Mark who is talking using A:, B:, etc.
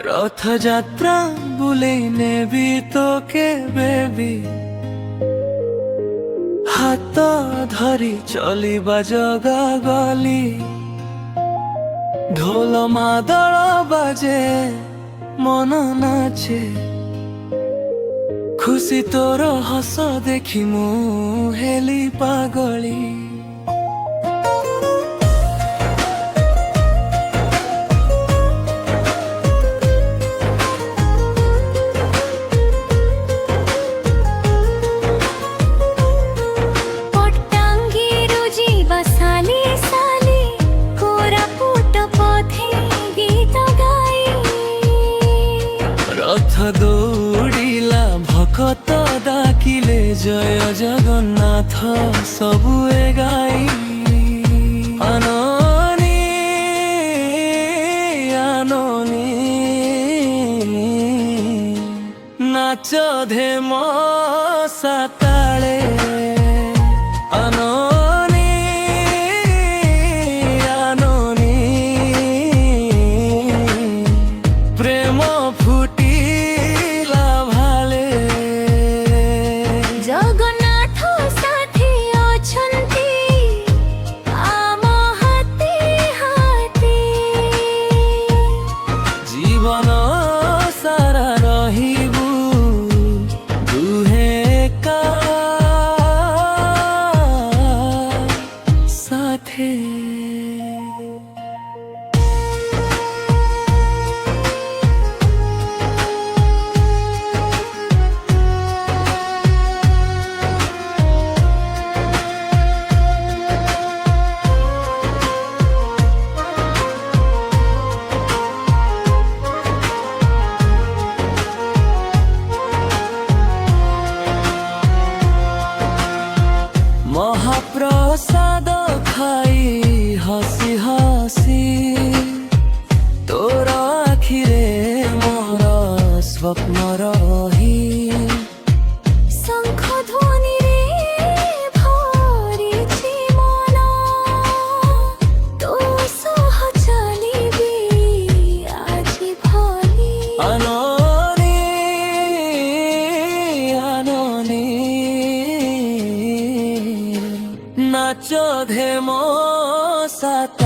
A: ରଥଯାତ୍ରା ବୁଲେଇ ନେବି ତୋକେ ବେବି, ହାତ ଧରି ଚଲିବା ଜଗା ଗଲି। ଢୋଲ ମାଦଳ ବାଜେ ମନ ନାଚେ, ଖୁସି ତୋର ହସ ଦେଖି ମୁଁ ହେଲି ପାଗଳି। ରଥ ଦୌଡ଼ିଲା ଭକତ ଡାକିଲେ ଜୟ ଜଗନ୍ନାଥ ସବୁ ଏ ଗାଇ। ଆନନି ଆନନି ନାଚ ଧେମ ସାତାଳେ। জীবন সারা রহিবু দুহে একা সাথে। মহাপ্রসাদ খাই হসি হসি, তোর আখিরে মোর স্বপ্ন রহি। শঙ্খ ধ্বনি রে ভরিছি মন, তো সহ চলিবি আজি ভলি। আননি আননি নাচ ধেম সাথে।